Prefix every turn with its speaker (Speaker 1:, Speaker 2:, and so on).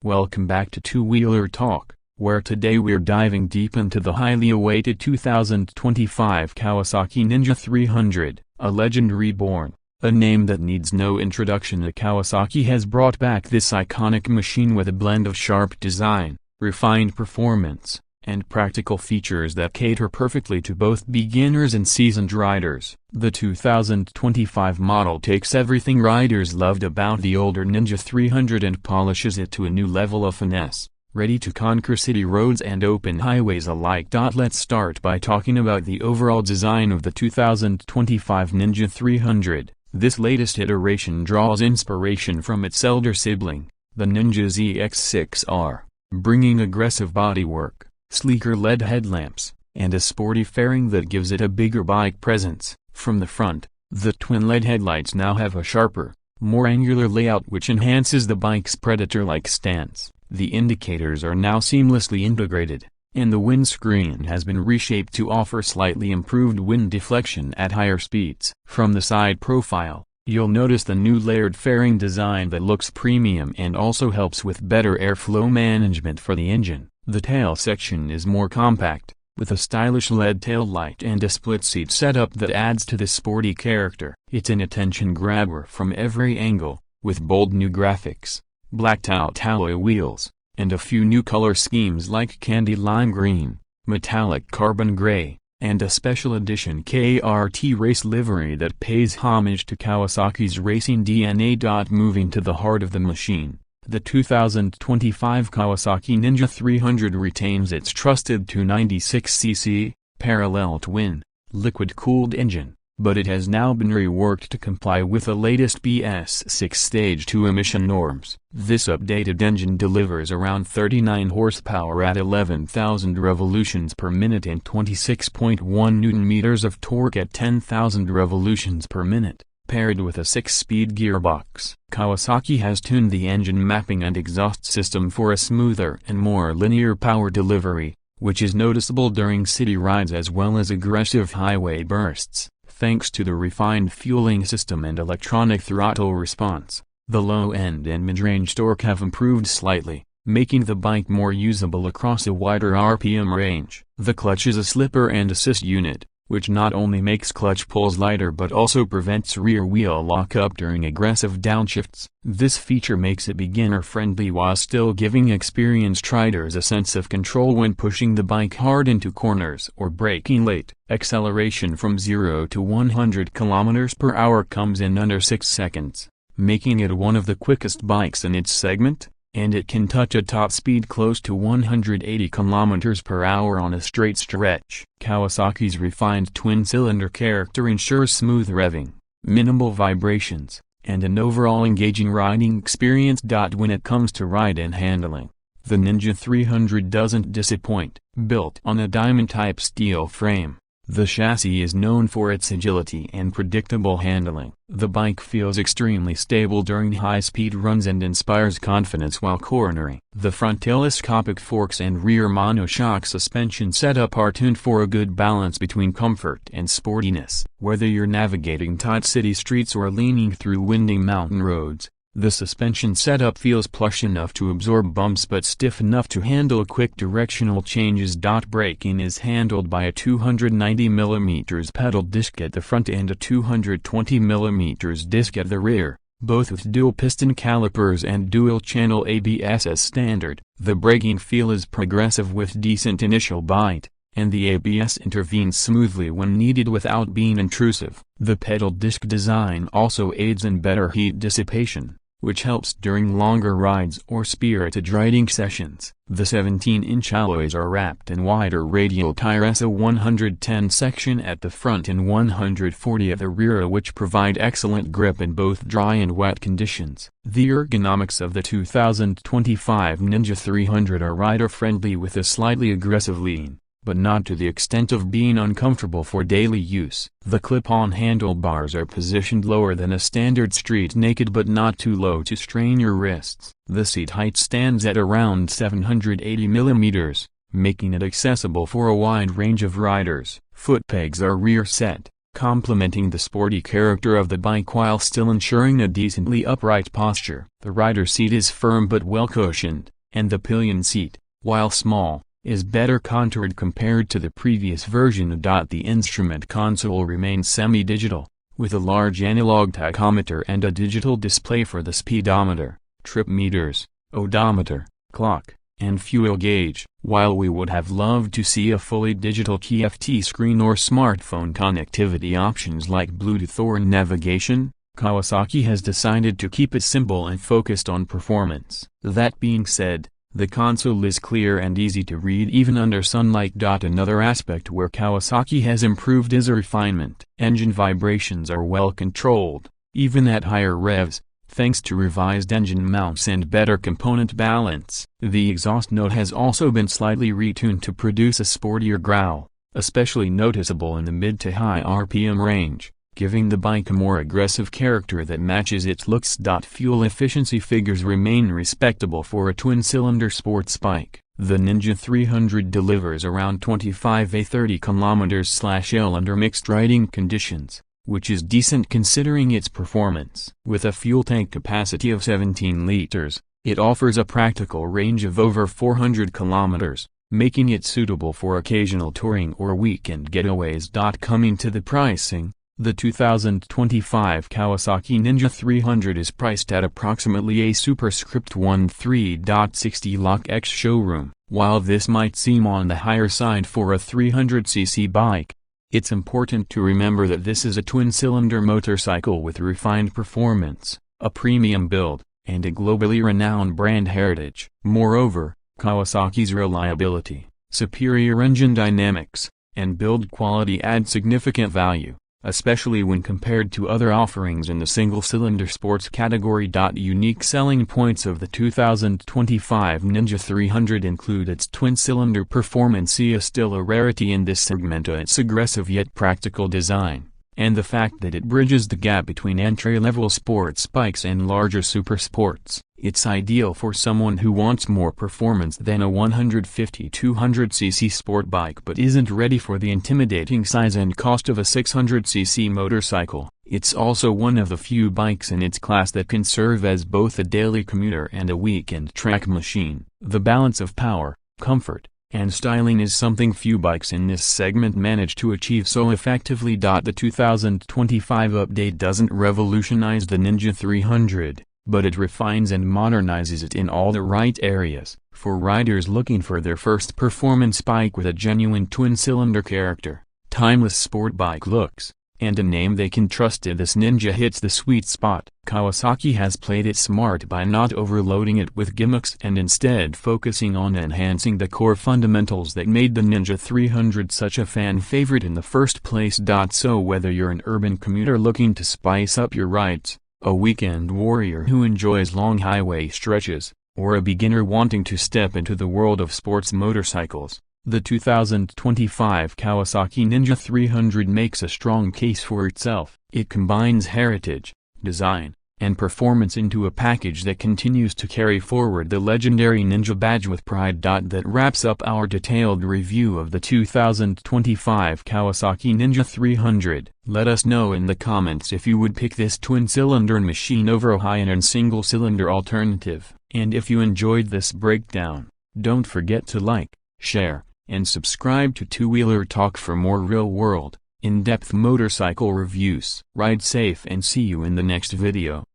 Speaker 1: Welcome back to Two Wheeler Talk, where today we're diving deep into the highly awaited 2025 Kawasaki Ninja 300, a legend reborn, a name that needs no introduction. The Kawasaki has brought back this iconic machine with a blend of sharp design, refined performance, and practical features that cater perfectly to both beginners and seasoned riders. The 2025 model takes everything riders loved about the older Ninja 300 and polishes it to a new level of finesse, ready to conquer city roads and open highways alike. Let's start by talking about the overall design of the 2025 Ninja 300. This latest iteration draws inspiration from its elder sibling, the Ninja ZX6R, bringing aggressive bodywork, sleeker LED headlamps, and a sporty fairing that gives it a bigger bike presence. From the front, the twin LED headlights now have a sharper, more angular layout which enhances the bike's predator-like stance. The indicators are now seamlessly integrated, and the windscreen has been reshaped to offer slightly improved wind deflection at higher speeds. From the side profile, you'll notice the new layered fairing design that looks premium and also helps with better airflow management for the engine. The tail section is more compact, with a stylish LED taillight and a split-seat setup that adds to the sporty character. It's an attention grabber from every angle, with bold new graphics, blacked-out alloy wheels, and a few new color schemes like candy lime green, metallic carbon gray, and a special edition KRT race livery that pays homage to Kawasaki's racing DNA. Moving to the heart of the machine, the 2025 Kawasaki Ninja 300 retains its trusted 296cc, parallel twin, liquid-cooled engine, but it has now been reworked to comply with the latest BS6 Stage 2 emission norms. This updated engine delivers around 39 horsepower at 11,000 revolutions per minute and 26.1 Newton-meters of torque at 10,000 revolutions per minute. Paired with a 6-speed gearbox. Kawasaki has tuned the engine mapping and exhaust system for a smoother and more linear power delivery, which is noticeable during city rides as well as aggressive highway bursts. Thanks to the refined fueling system and electronic throttle response, the low-end and mid-range torque have improved slightly, making the bike more usable across a wider RPM range. The clutch is a slipper and assist unit, which not only makes clutch pulls lighter but also prevents rear wheel lockup during aggressive downshifts. This feature makes it beginner-friendly while still giving experienced riders a sense of control when pushing the bike hard into corners or braking late. Acceleration from 0 to 100 km per hour comes in under 6 seconds, making it one of the quickest bikes in its segment, and it can touch a top speed close to 180 km per hour on a straight stretch. Kawasaki's refined twin-cylinder character ensures smooth revving, minimal vibrations, and an overall engaging riding experience. When it comes to ride and handling, the Ninja 300 doesn't disappoint. Built on a diamond-type steel frame, the chassis is known for its agility and predictable handling. The bike feels extremely stable during high-speed runs and inspires confidence while cornering. The front telescopic forks and rear monoshock suspension setup are tuned for a good balance between comfort and sportiness. Whether you're navigating tight city streets or leaning through winding mountain roads, the suspension setup feels plush enough to absorb bumps but stiff enough to handle quick directional changes. Braking is handled by a 290mm pedal disc at the front and a 220mm disc at the rear, both with dual-piston calipers and dual-channel ABS as standard. The braking feel is progressive with decent initial bite, and the ABS intervenes smoothly when needed without being intrusive. The pedal disc design also aids in better heat dissipation, which helps during longer rides or spirited riding sessions. The 17-inch alloys are wrapped in wider radial tires, a 110 section at the front and 140 at the rear, which provide excellent grip in both dry and wet conditions. The ergonomics of the 2025 Ninja 300 are rider-friendly with a slightly aggressive lean, but not to the extent of being uncomfortable for daily use. The clip-on handlebars are positioned lower than a standard street naked but not too low to strain your wrists. The seat height stands at around 780mm, making it accessible for a wide range of riders. Foot pegs are rear set, complementing the sporty character of the bike while still ensuring a decently upright posture. The rider's seat is firm but well cushioned, and the pillion seat, while small, is better contoured compared to the previous version. The instrument console remains semi-digital, with a large analog tachometer and a digital display for the speedometer, trip meters, odometer, clock, and fuel gauge. While we would have loved to see a fully digital TFT screen or smartphone connectivity options like Bluetooth or navigation, Kawasaki has decided to keep it simple and focused on performance. That being said, the console is clear and easy to read even under sunlight. Another aspect where Kawasaki has improved is refinement. Engine vibrations are well controlled, even at higher revs, thanks to revised engine mounts and better component balance. The exhaust note has also been slightly retuned to produce a sportier growl, especially noticeable in the mid to high RPM range, giving the bike a more aggressive character that matches its looks. Fuel efficiency figures remain respectable for a twin-cylinder sports bike. The Ninja 300 delivers around 25–30 km/h under mixed riding conditions, which is decent considering its performance. With a fuel tank capacity of 17 liters, it offers a practical range of over 400 kilometers, making it suitable for occasional touring or weekend getaways. Coming to the pricing, the 2025 Kawasaki Ninja 300 is priced at approximately a superscript 13.60 lakh ex showroom. While this might seem on the higher side for a 300cc bike, it's important to remember that this is a twin-cylinder motorcycle with refined performance, a premium build, and a globally renowned brand heritage. Moreover, Kawasaki's reliability, superior engine dynamics, and build quality add significant value, especially when compared to other offerings in the single-cylinder sports category. Unique selling points of the 2025 Ninja 300 include its twin-cylinder performance, still a rarity in this segment, its aggressive yet practical design, and the fact that it bridges the gap between entry-level sports bikes and larger supersports. It's ideal for someone who wants more performance than a 150–200cc sport bike but isn't ready for the intimidating size and cost of a 600cc motorcycle. It's also one of the few bikes in its class that can serve as both a daily commuter and a weekend track machine. The balance of power, comfort, and styling is something few bikes in this segment manage to achieve so effectively. The 2025 update doesn't revolutionize the Ninja 300, but it refines and modernizes it in all the right areas. For riders looking for their first performance bike with a genuine twin-cylinder character, timeless sport bike looks, and a name they can trust, this Ninja hits the sweet spot. Kawasaki has played it smart by not overloading it with gimmicks and instead focusing on enhancing the core fundamentals that made the Ninja 300 such a fan favorite in the first place. So whether you're an urban commuter looking to spice up your rides, a weekend warrior who enjoys long highway stretches, or a beginner wanting to step into the world of sports motorcycles, the 2025 Kawasaki Ninja 300 makes a strong case for itself. It combines heritage, design, and performance into a package that continues to carry forward the legendary Ninja badge with pride. That wraps up our detailed review of the 2025 Kawasaki Ninja 300. Let us know in the comments if you would pick this twin-cylinder machine over a high-end single-cylinder alternative. And if you enjoyed this breakdown, don't forget to like, share, and subscribe to Two Wheeler Talk for more real-world, in-depth motorcycle reviews. Ride safe and see you in the next video.